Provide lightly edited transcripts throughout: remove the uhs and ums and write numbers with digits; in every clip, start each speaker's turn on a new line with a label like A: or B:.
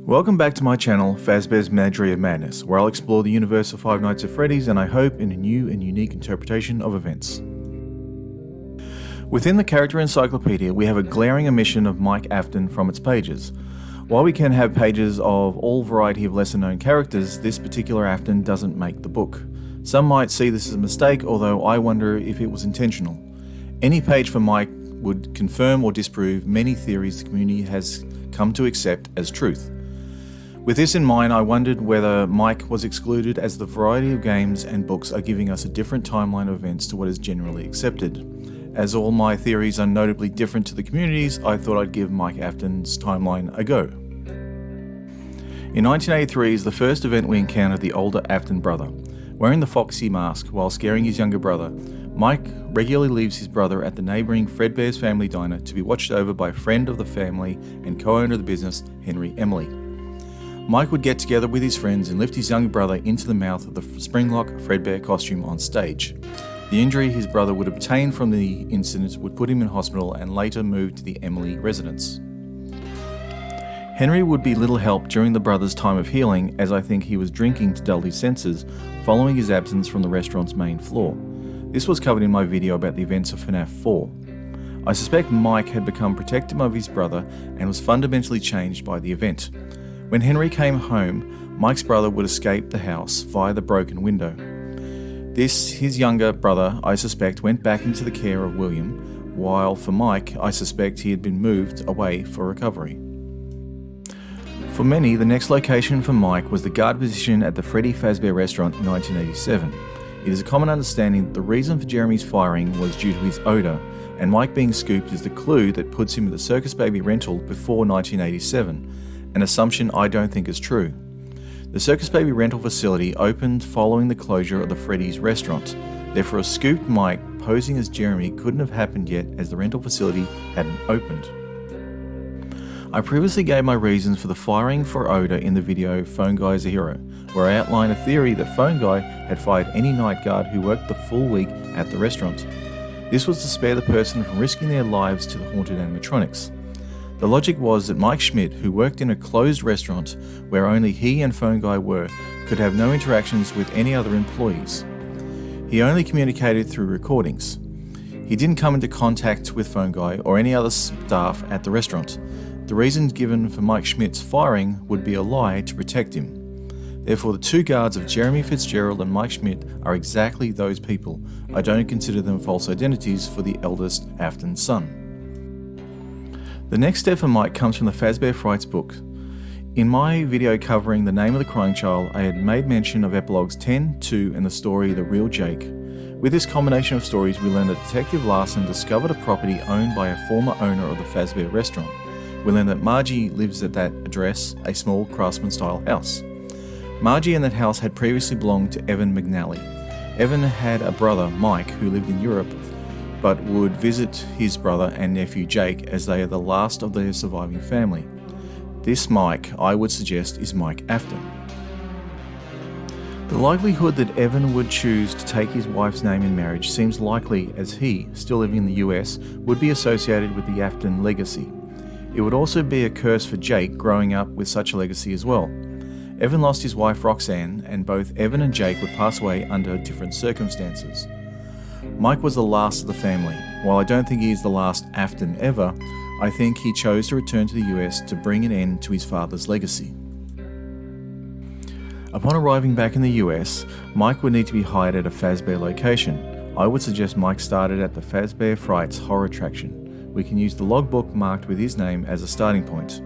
A: Welcome back to my channel, Fazbear's Menagerie of Madness, where I'll explore the universe of Five Nights at Freddy's and I hope in a new and unique interpretation of events. Within the Character Encyclopedia, we have a glaring omission of Mike Afton from its pages. While we can have pages of all variety of lesser known characters, this particular Afton doesn't make the book. Some might see this as a mistake, although I wonder if it was intentional. Any page for Mike would confirm or disprove many theories the community has come to accept as truth. With this in mind, I wondered whether Mike was excluded as the variety of games and books are giving us a different timeline of events to what is generally accepted. As all my theories are notably different to the community's, I thought I'd give Mike Afton's timeline a go. In 1983 is the first event we encountered the older Afton brother. Wearing the foxy mask while scaring his younger brother, Mike regularly leaves his brother at the neighbouring Fredbear's family diner to be watched over by a friend of the family and co-owner of the business, Henry Emily. Mike would get together with his friends and lift his younger brother into the mouth of the Springlock Fredbear costume on stage. The injury his brother would obtain from the incident would put him in hospital and later moved to the Emily residence. Henry would be little help during the brother's time of healing, as I think he was drinking to dull his senses following his absence from the restaurant's main floor. This was covered in my video about the events of FNAF 4. I suspect Mike had become protective of his brother and was fundamentally changed by the event. When Henry came home, Mike's brother would escape the house via the broken window. His younger brother, I suspect, went back into the care of William, while for Mike, I suspect he had been moved away for recovery. For many, the next location for Mike was the guard position at the Freddy Fazbear restaurant in 1987. It is a common understanding that the reason for Jeremy's firing was due to his odour, and Mike being scooped is the clue that puts him at the Circus Baby rental before 1987. An assumption I don't think is true. The Circus Baby rental facility opened following the closure of the Freddy's restaurant. Therefore, a scooped Mike posing as Jeremy couldn't have happened yet as the rental facility hadn't opened. I previously gave my reasons for the firing for odour in the video Phone Guy is a Hero, where I outlined a theory that Phone Guy had fired any night guard who worked the full week at the restaurant. This was to spare the person from risking their lives to the haunted animatronics. The logic was that Mike Schmidt, who worked in a closed restaurant where only he and Phone Guy were, could have no interactions with any other employees. He only communicated through recordings. He didn't come into contact with Phone Guy or any other staff at the restaurant. The reasons given for Mike Schmidt's firing would be a lie to protect him. Therefore, the two guards of Jeremy Fitzgerald and Mike Schmidt are exactly those people. I don't consider them false identities for the eldest Afton son. The next step for Mike comes from the Fazbear Frights book. In my video covering the name of the crying child, I had made mention of epilogues 10, 2 and the story The Real Jake. With this combination of stories, we learn that Detective Larson discovered a property owned by a former owner of the Fazbear restaurant. We learn that Margie lives at that address, a small craftsman-style house. Margie and that house had previously belonged to Evan McNally. Evan had a brother, Mike, who lived in Europe, but would visit his brother and nephew Jake as they are the last of their surviving family. This Mike, I would suggest, is Mike Afton. The likelihood that Evan would choose to take his wife's name in marriage seems likely, as he, still living in the US, would be associated with the Afton legacy. It would also be a curse for Jake growing up with such a legacy as well. Evan lost his wife Roxanne, and both Evan and Jake would pass away under different circumstances. Mike was the last of the family. While I don't think he is the last Afton ever, I think he chose to return to the US to bring an end to his father's legacy. Upon arriving back in the US, Mike would need to be hired at a Fazbear location. I would suggest Mike started at the Fazbear Frights horror attraction. We can use the logbook marked with his name as a starting point.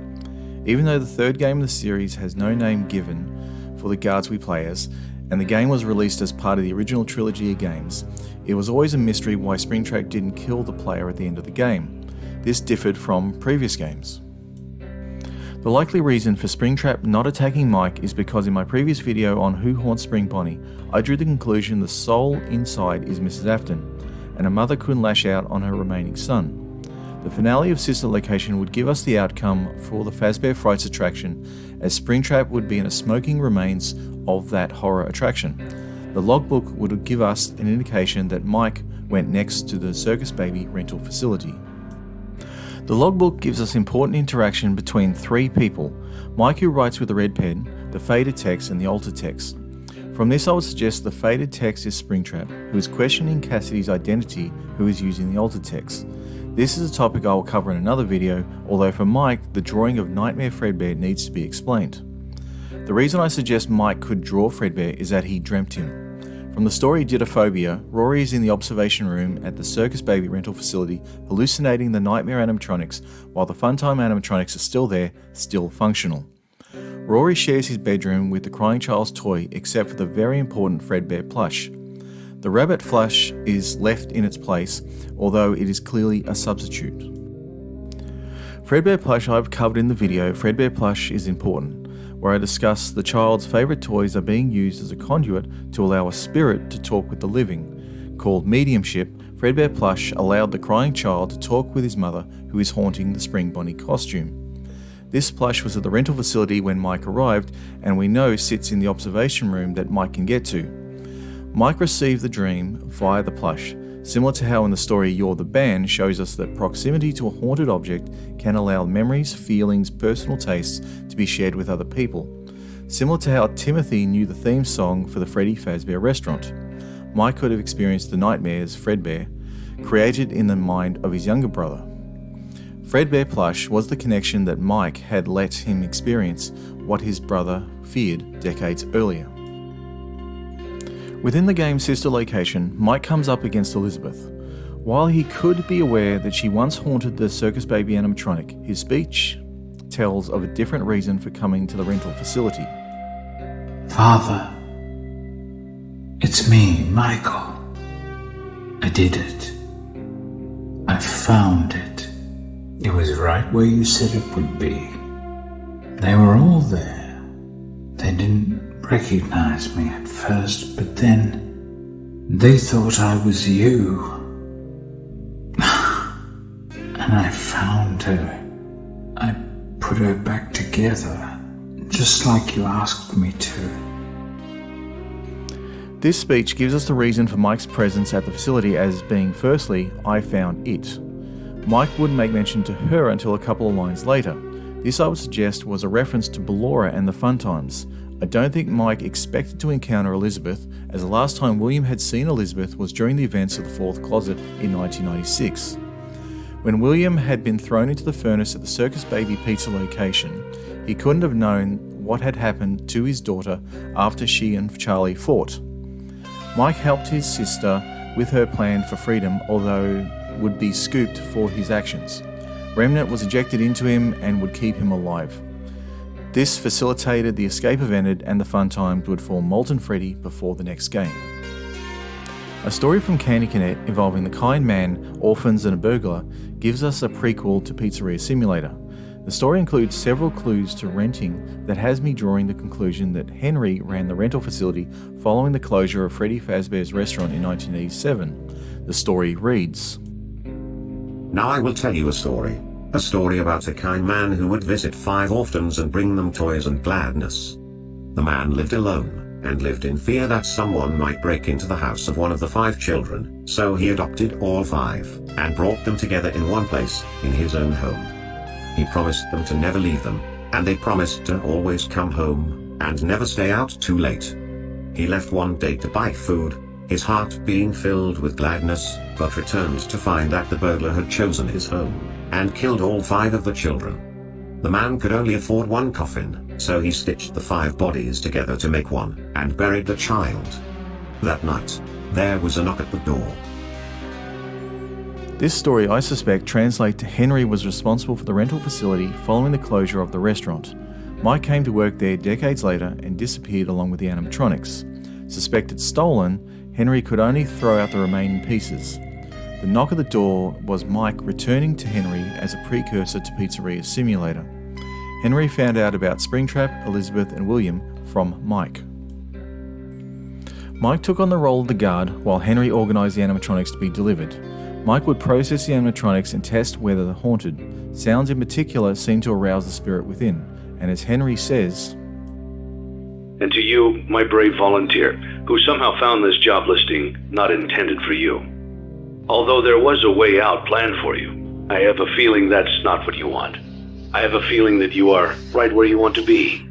A: Even though the third game of the series has no name given for the guards we play as, and the game was released as part of the original trilogy of games, it was always a mystery why Springtrap didn't kill the player at the end of the game. This differed from previous games. The likely reason for Springtrap not attacking Mike is because in my previous video on Who Haunts Spring Bonnie, I drew the conclusion the soul inside is Mrs. Afton, and a mother couldn't lash out on her remaining son. The finale of Sister Location would give us the outcome for the Fazbear Frights attraction, as Springtrap would be in a smoking remains of that horror attraction. The logbook would give us an indication that Mike went next to the Circus Baby rental facility. The logbook gives us important interaction between three people: Mike, who writes with a red pen, the faded text and the altered text. From this I would suggest the faded text is Springtrap, who is questioning Cassidy's identity, who is using the altered text. This is a topic I will cover in another video, although for Mike, the drawing of Nightmare Fredbear needs to be explained. The reason I suggest Mike could draw Fredbear is that he dreamt him. From the story Dittophobia, Rory is in the observation room at the Circus Baby rental facility hallucinating the nightmare animatronics, while the Funtime animatronics are still there, still functional. Rory shares his bedroom with the crying child's toy except for the very important Fredbear plush. The rabbit plush is left in its place, although it is clearly a substitute. Fredbear plush I've covered in the video Fredbear plush is important, where I discuss the child's favourite toys are being used as a conduit to allow a spirit to talk with the living. Called mediumship, Fredbear plush allowed the crying child to talk with his mother, who is haunting the Spring Bonnie costume. This plush was at the rental facility when Mike arrived, and we know sits in the observation room that Mike can get to. Mike received the dream via the plush, similar to how in the story You're the Band shows us that proximity to a haunted object can allow memories, feelings, personal tastes to be shared with other people. Similar to how Timothy knew the theme song for the Freddy Fazbear restaurant. Mike could have experienced the nightmares Fredbear created in the mind of his younger brother. Fredbear plush was the connection that Mike had let him experience what his brother feared decades earlier. Within the game's sister location, Mike comes up against Elizabeth. While he could be aware that she once haunted the Circus Baby animatronic, his speech tells of a different reason for coming to the rental facility.
B: Father, it's me, Michael. I did it. I found it. It was right where you said it would be. They were all there. They didn't recognize me at first, but then they thought I was you. And I found her. I put her back together, just like you asked me to.
A: This speech gives us the reason for Mike's presence at the facility as being, firstly, I found it. Mike wouldn't make mention to her until a couple of lines later. This I would suggest was a reference to Ballora and the Funtimes. I don't think Mike expected to encounter Elizabeth, as the last time William had seen Elizabeth was during the events of the Fourth Closet in 1996. When William had been thrown into the furnace at the Circus Baby pizza location, he couldn't have known what had happened to his daughter after she and Charlie fought. Mike helped his sister with her plan for freedom, although would be scooped for his actions. Remnant was ejected into him and would keep him alive. This facilitated the escape event and the Funtimes would form Molten Freddy before the next game. A story from Candy Connect involving the kind man, orphans and a burglar gives us a prequel to Pizzeria Simulator. The story includes several clues to renting that has me drawing the conclusion that Henry ran the rental facility following the closure of Freddy Fazbear's restaurant in 1987. The story reads:
C: Now I will tell you a story about a kind man who would visit 5 orphans and bring them toys and gladness. The man lived alone, and lived in fear that someone might break into the house of one of the 5 children, so he adopted all 5, and brought them together in one place, in his own home. He promised them to never leave them, and they promised to always come home, and never stay out too late. He left one day to buy food, his heart being filled with gladness, but returned to find that the burglar had chosen his home, and killed all 5 of the children. The man could only afford one coffin, so he stitched the 5 bodies together to make one, and buried the child. That night, there was a knock at the door.
A: This story, I suspect, translates to Henry was responsible for the rental facility following the closure of the restaurant. Mike came to work there decades later and disappeared along with the animatronics. Suspected stolen, Henry could only throw out the remaining pieces. The knock at the door was Mike returning to Henry as a precursor to Pizzeria Simulator. Henry found out about Springtrap, Elizabeth and William from Mike. Mike took on the role of the guard while Henry organised the animatronics to be delivered. Mike would process the animatronics and test whether they're haunted. Sounds in particular seemed to arouse the spirit within, and as Henry says,
D: "And to you, my brave volunteer, who somehow found this job listing not intended for you. Although there was a way out planned for you, I have a feeling that's not what you want. I have a feeling that you are right where you want to be.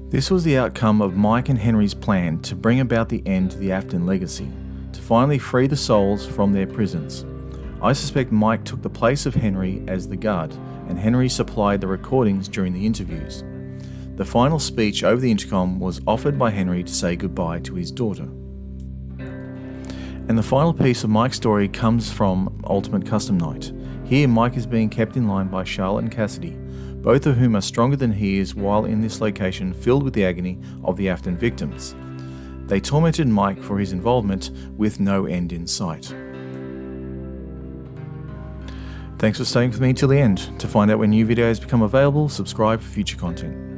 A: This was the outcome of Mike and Henry's plan to bring about the end to the Afton legacy, to finally free the souls from their prisons. I suspect Mike took the place of Henry as the guard, and Henry supplied the recordings during the interviews. The final speech over the intercom was offered by Henry to say goodbye to his daughter. And the final piece of Mike's story comes from Ultimate Custom Night. Here, Mike is being kept in line by Charlotte and Cassidy, both of whom are stronger than he is while in this location filled with the agony of the Afton victims. They tormented Mike for his involvement with no end in sight. Thanks for staying with me till the end. To find out when new videos become available, subscribe for future content.